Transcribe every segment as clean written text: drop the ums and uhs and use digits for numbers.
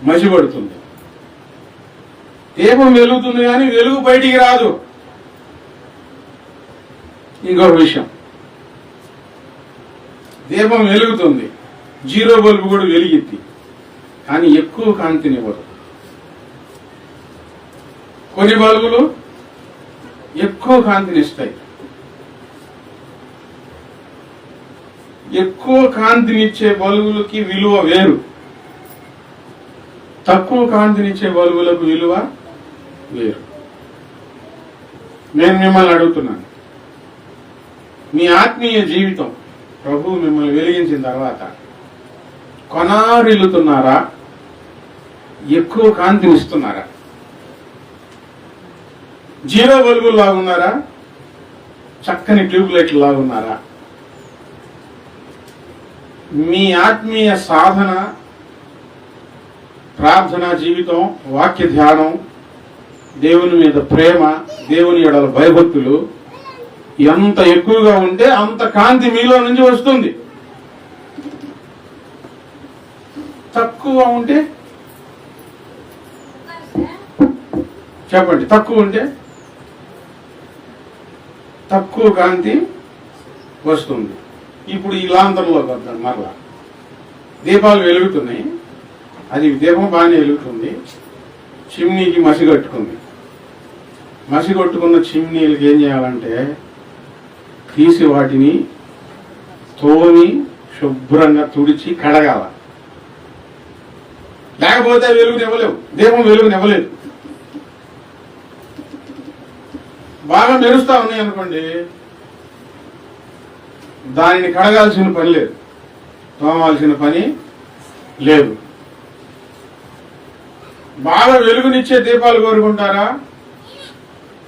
మసిపడుతుంది. దీపం వెలుగుతుంది కానీ వెలుగు బయటికి రాదు. ఇంకొక విషయం, దీపం వెలుగుతుంది, జీరో బల్బు కూడా వెలిగిద్ది, కానీ ఎక్కువ కాంతినివ్వదు. కొన్ని బల్బులు ఎక్కువ కాంతినిస్తాయి. ఎక్కువ కాంతినిచ్చే బల్బులకి విలువ వేరు, తక్కువ కాంతినిచ్చే బల్బులకు విలువ వేరు. నేను మిమ్మల్ని అడుగుతున్నాను, మీ ఆత్మీయ జీవితం ప్రభువు మిమ్మల్ని వెలిగించిన తర్వాత కొనారిల్లుతున్నారా, ఎక్కువ కాంతినిస్తున్నారా? జీరో బల్బులు లాగున్నారా, చక్కని ట్యూబ్ లైట్లు లాగున్నారా? మీ ఆత్మీయ సాధన, ప్రార్థనా జీవితం, వాక్య ధ్యానం, దేవుని మీద ప్రేమ, దేవుని ఎడల భయభక్తులు ఎంత ఎక్కువగా ఉంటే అంత కాంతి మీలో నుంచి వస్తుంది. తక్కువ ఉంటే చెప్పండి, తక్కువ ఉంటే తక్కువ కాంతి వస్తుంది. ఇప్పుడు ఈ లాంతరంలోకి వద్దాం. మరలా దీపాలు వెలుగుతున్నాయి, అది దీపం బాగానే వెలుగుతుంది, చిమ్నీకి మసి కట్టుకుంది. మసి కొట్టుకున్న చిమ్నీలకి ఏం చేయాలంటే తీసి వాటిని తోమి శుభ్రంగా తుడిచి కడగాల, లేకపోతే వెలుగునివ్వలేవు, దీపం వెలుగునివ్వలేదు. బాగా మెరుస్తా ఉన్నాయి అనుకోండి, దానిని కడగాల్సిన పని లేదు, తోమాల్సిన పని లేదు. బాగా వెలుగునిచ్చే దీపాలు కోరుకుంటారా,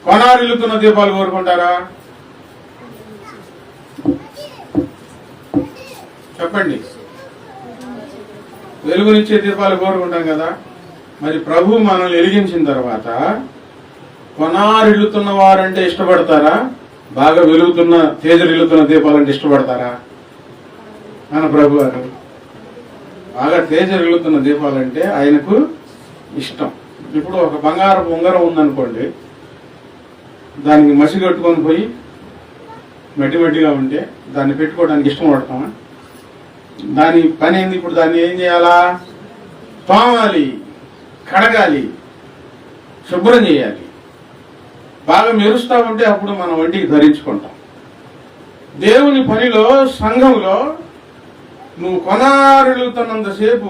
కొనారిల్లుతున్న దీపాలు కోరుకుంటారా? చెప్పండి. వెలుగునిచ్చే దీపాలు కోరుకుంటాం కదా. మరి ప్రభు మనల్ని వెలిగించిన తర్వాత కొనారిల్లుతున్న వారంటే ఇష్టపడతారా, బాగా వెలుగుతున్న తేజరిల్లుతున్న దీపాలంటే ఇష్టపడతారా? మన ప్రభు గారు బాగా తేజరిల్లుతున్న దీపాలంటే ఆయనకు ఇష్టం. ఇప్పుడు ఒక బంగారపు ఉంగరం ఉందనుకోండి, దానికి మసి కట్టుకొని పోయి మట్టి మట్టిగా ఉంటే దాన్ని పెట్టుకోవడానికి ఇష్టపడతామా? దాని పని ఏంది? ఇప్పుడు దాన్ని ఏం చేయాలా? తోమాలి, కడగాలి, శుభ్రం చేయాలి. బాగా మెరుస్తా ఉంటే అప్పుడు మనం ఒంటికి ధరించుకుంటాం. దేవుని పనిలో, సంఘంలో నువ్వు కొనారిల్లుతున్నంతసేపు